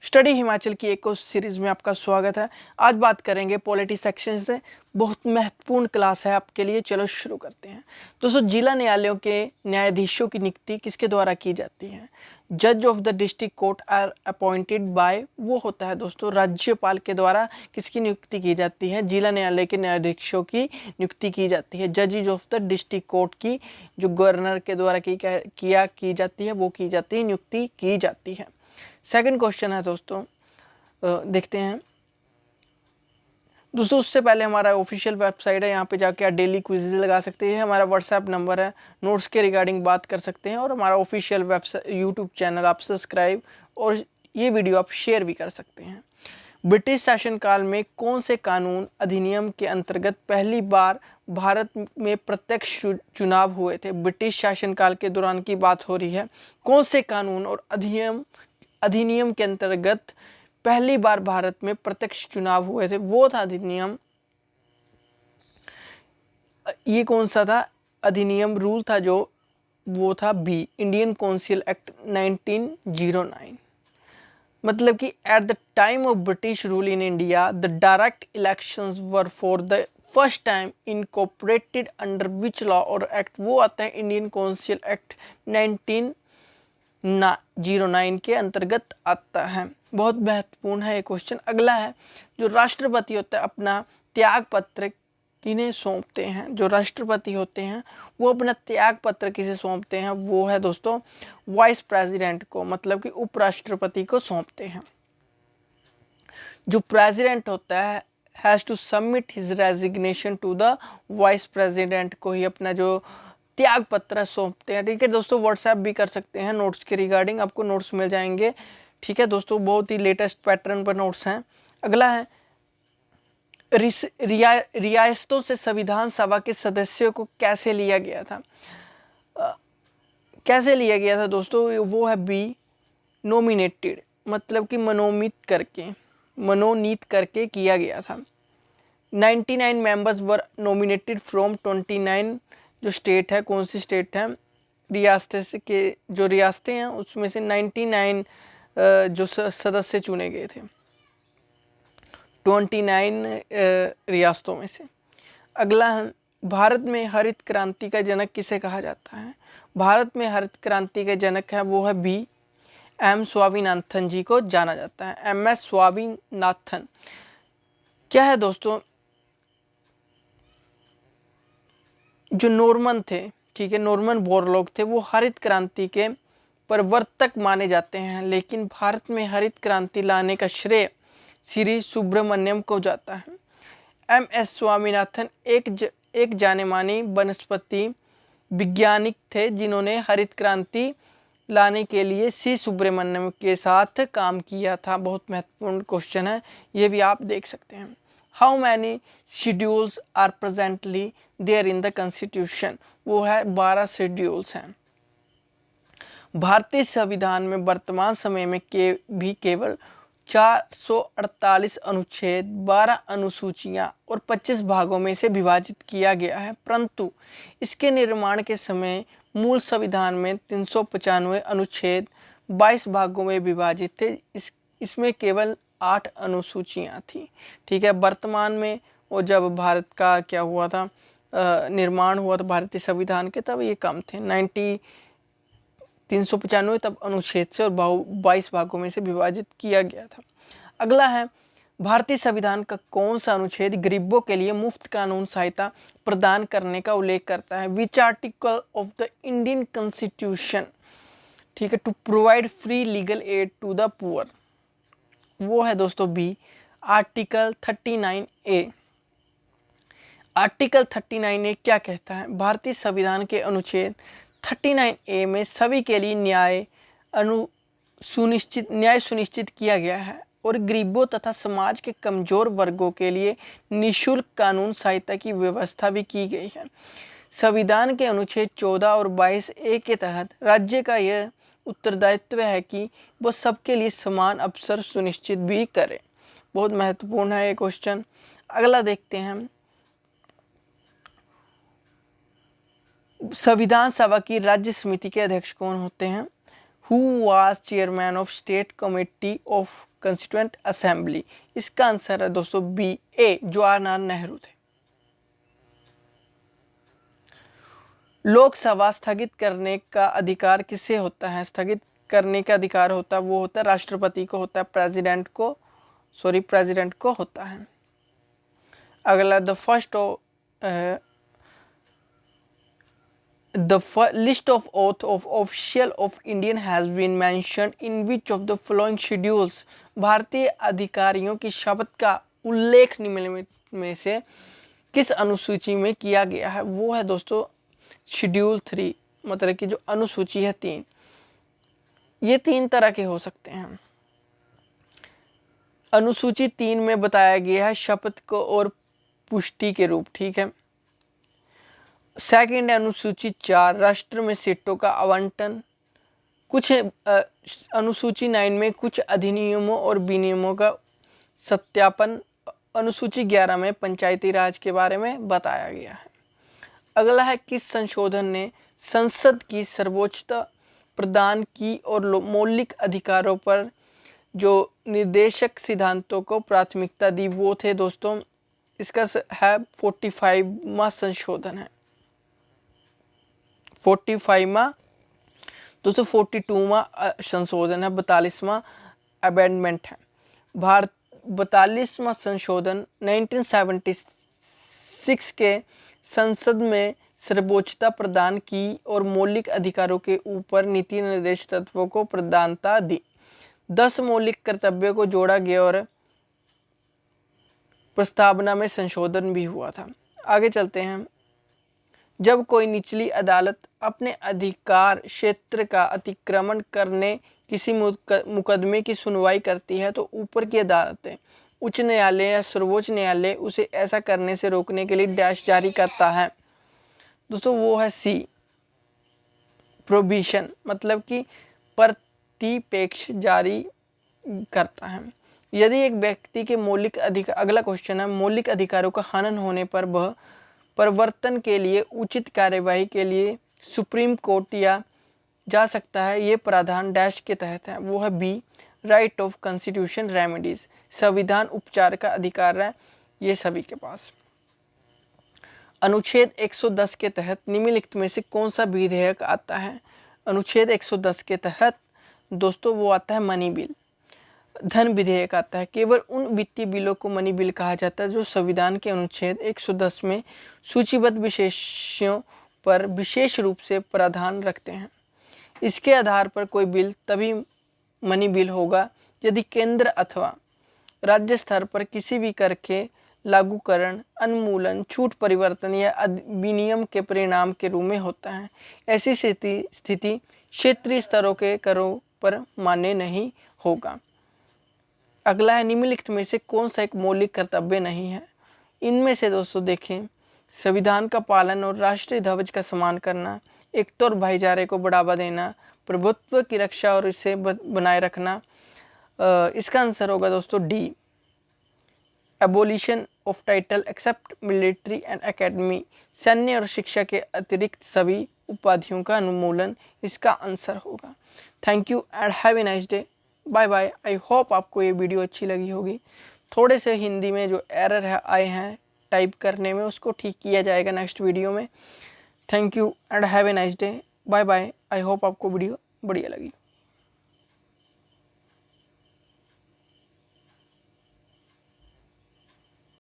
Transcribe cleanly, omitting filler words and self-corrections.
Study Himachal की एक और सीरीज़ में आपका स्वागत है। आज बात करेंगे पॉलिटी सेक्शन से। बहुत महत्वपूर्ण क्लास है आपके लिए। चलो शुरू करते हैं। दोस्तों, जिला न्यायालयों के न्यायाधीशों की नियुक्ति किसके द्वारा की जाती है? जज of the district court are appointed by, वो होता है दोस्तों राज्यपाल के द्वारा किसकी नियुक्ति की जाती है? जिला न्यायालय के न्यायाधीशों की नियुक्ति की जाती है। जजेज ऑफ द डिस्ट्रिक्ट कोर्ट की जो गवर्नर के द्वारा की जाती है, वो की जाती है, नियुक्ति की जाती है। सेकंड क्वेश्चन है दोस्तों, देखते हैं। दोस्तों, उससे पहले हमारा ऑफिशियल वेबसाइट है, यहाँ पे जाके आप डेली क्विज़ लगा सकते हैं। हमारा व्हाट्सएप नंबर है, नोट्स के रिगार्डिंग बात कर सकते हैं। और हमारा ऑफिशियल वेबसाइट यूट्यूब चैनल आप सब्सक्राइब और ये वीडियो आप शेयर भी कर सकते हैं। ब्रिटिश शासनकाल में कौन से कानून अधिनियम के अंतर्गत पहली बार भारत में प्रत्यक्ष चुनाव हुए थे? ब्रिटिश शासनकाल के दौरान की बात हो रही है। कौन से कानून और अधिनियम के अंतर्गत पहली बार भारत में प्रत्यक्ष चुनाव हुए थे? वो था अधिनियम, ये कौन सा था अधिनियम? रूल था जो, वो था बी, इंडियन काउंसिल एक्ट 1909। मतलब कि at the time of British rule in India the direct elections were for the first time incorporated under which law और एक्ट? वो आता है इंडियन काउंसिल एक्ट 1909 के अंतर्गत आता है। बहुत महत्वपूर्ण है ये क्वेश्चन। अगला है, जो राष्ट्रपति होता है अपना त्याग पत्र किन्हें सौंपते हैं? जो राष्ट्रपति होते हैं वो अपना त्याग पत्र किसे सौंपते हैं? वो है दोस्तों वाइस प्रेसिडेंट को, मतलब कि उपराष्ट्रपति को सौंपते हैं। जो प्रेसिडेंट होता है has to submit his resignation to the vice president को ही अपना जो त्याग पत्र सौंपते हैं। ठीक है दोस्तों, व्हाट्सएप भी कर सकते हैं नोट्स के रिगार्डिंग, आपको नोट्स मिल जाएंगे। ठीक है दोस्तों, बहुत ही लेटेस्ट पैटर्न पर नोट्स हैं। अगला है, रियासतों से संविधान सभा के सदस्यों को कैसे लिया गया था? कैसे लिया गया था दोस्तों? वो है बी, नॉमिनेटेड, मतलब कि मनोनीत करके किया गया था। 99 मेंबर्स वर नॉमिनेटेड फ्रॉम 29 जो स्टेट है, कौन सी स्टेट है, रियासतें से के जो रियासतें हैं उसमें से 99 जो सदस्य चुने गए थे 29 रियासतों में से। अगला है, भारत में हरित क्रांति का जनक किसे कहा जाता है? भारत में हरित क्रांति का जनक है वो है बी, एम स्वामीनाथन जी को जाना जाता है। एम एस स्वामीनाथन क्या है दोस्तों? जो नॉर्मन थे, ठीक है, नॉर्मन बोरलोग थे, वो हरित क्रांति के प्रवर्तक माने जाते हैं। लेकिन भारत में हरित क्रांति लाने का श्रेय श्री सुब्रमण्यम को जाता है। एम एस स्वामीनाथन एक जाने माने वनस्पति वैज्ञानिक थे जिन्होंने हरित क्रांति लाने के लिए सी सुब्रमण्यम के साथ काम किया था। बहुत महत्वपूर्ण क्वेश्चन है, ये भी आप देख सकते हैं। How many schedules are presently there in the constitution? वो है 12 शेड्यूल्स हैं। भारतीय संविधान में वर्तमान समय में केवल 448 अनुच्छेद, 12 अनुसूचियां और 25 भागों में से विभाजित किया गया है। परंतु इसके निर्माण के समय मूल संविधान में 395 अनुच्छेद 22 भागों में विभाजित थे। इसमें केवल 8 अनुसूचियां थी। ठीक है, वर्तमान में और जब भारत का क्या हुआ था, निर्माण हुआ था भारतीय संविधान के, तब ये कम थे, 395 तब अनुच्छेद से और 22 भागों में से विभाजित किया गया था। अगला है, भारतीय संविधान का कौन सा अनुच्छेद गरीबों के लिए मुफ्त कानून सहायता प्रदान करने का उल्लेख करता है? Which article of the Indian constitution, ठीक है, to provide free legal aid to the poor? वो है दोस्तों B, article 39A। Article 39A क्या कहता है? भारतीय संविधान के अनुच्छेद 39A में सभी के लिए न्याय सुनिश्चित किया गया है और गरीबों तथा समाज के कमजोर वर्गों के लिए निःशुल्क कानून सहायता की व्यवस्था भी की गई है। संविधान के अनुच्छेद 14 और 22A के तहत राज्य का यह उत्तरदायित्व है कि वो सबके लिए समान अवसर सुनिश्चित भी करे। बहुत महत्वपूर्ण है ये क्वेश्चन। अगला देखते हैं, संविधान सभा की राज्य समिति के अध्यक्ष कौन होते हैं? Who was chairman of state committee of constituent assembly. इसका आंसर है दोस्तों बी, ए, जवाहरलाल नेहरू थे। लोकसभा स्थगित करने का अधिकार किसे होता है? स्थगित करने का अधिकार होता है, वो होता है राष्ट्रपति को होता है, प्रेसिडेंट को होता है। अगला, the list of oath of official of Indian has been mentioned in which of the following schedules। भारतीय अधिकारियों की शपथ का उल्लेख निम्न में से किस अनुसूची में किया गया है? वो है दोस्तों शेड्यूल 3, मतलब कि जो अनुसूची है 3। ये 3 तरह के हो सकते हैं। अनुसूची 3 में बताया गया है शपथ को और पुष्टि के रूप, ठीक है। सेकंड अनुसूची 4, राष्ट्र में सीटों का आवंटन। कुछ अनुसूची 9 में कुछ अधिनियमों और विनियमों का सत्यापन। अनुसूची 11 में पंचायती राज के बारे में बताया गया है। अगला है, किस संशोधन ने संसद की सर्वोच्चता प्रदान की और मौलिक अधिकारों पर जो निर्देशक सिद्धांतों को प्राथमिकता दी? वो थे दोस्तों, इसका है 45वां संशोधन है। 45वां दोस्तों 42वां संशोधन है, 42वां अमेंडमेंट है। 42वां संशोधन 1976 के संसद में सर्वोच्चता प्रदान की और मौलिक अधिकारों के ऊपर नीति निर्देश तत्वों को प्रधानता दी। 10 मौलिक कर्तव्यों को जोड़ा गया और प्रस्तावना में संशोधन भी हुआ था। आगे चलते हैं। जब कोई निचली अदालत अपने अधिकार क्षेत्र का अतिक्रमण करने किसी मुकदमे की सुनवाई करती है तो ऊपर की अदालतें, उच्च न्यायालय या सर्वोच्च न्यायालय उसे ऐसा करने से रोकने के लिए डैश जारी करता है। दोस्तों वो है सी, प्रोहिबिशन, मतलब कि प्रतिपेक्ष जारी करता है। यदि एक व्यक्ति के मौलिक अधिकार, अगला क्वेश्चन है, मौलिक अधिकारों का हनन होने पर वह परिवर्तन के लिए उचित कार्यवाही के लिए सुप्रीम कोर्ट या जा सकता है। ये प्रावधान डैश के तहत है। वो है B, right of constitution remedies, संविधान उपचार का अधिकार है ये सभी के पास। अनुच्छेद 110 के तहत निम्नलिखित में से कौन सा विधेयक आता है? अनुच्छेद 110 के तहत दोस्तों वो आता है मनी बिल, धन विधेयक आता है। केवल उन वित्तीय बिलों को मनी बिल कहा जाता है जो संविधान के अनुच्छेद 110 में सूचीबद्ध विषयों पर विशेष रूप से प्रावधान रखते हैं। इसके आधार पर कोई बिल तभी मनी बिल होगा यदि केंद्र अथवा राज्य स्तर पर किसी भी कर के लागूकरण, अनुमूलन, छूट, परिवर्तन या विनियम के परिणाम के रूप में होता है। ऐसी स्थिति क्षेत्रीय स्तरों के करों पर मान्य नहीं होगा। अगला है, निम्नलिखित में से कौन सा एक मौलिक कर्तव्य नहीं है? इनमें से दोस्तों देखें, संविधान का पालन और राष्ट्रीय ध्वज का सम्मान करना, एकता और भाईचारे को बढ़ावा देना, प्रभुत्व की रक्षा और इसे बनाए रखना। इसका आंसर होगा दोस्तों D, abolition of title except military and academy, सैन्य और शिक्षा के अतिरिक्त सभी उपाधियों का अनुमूलन इसका आंसर होगा। Thank you and have a nice day, bye bye. I hope आपको ये वीडियो अच्छी लगी होगी। थोड़े से हिंदी में जो एरर है आए हैं टाइप करने में, उसको ठीक किया जाएगा नेक्स्ट वीडियो में। Thank you and have a nice day, bye bye. I hope आपको वीडियो बढ़िया लगी।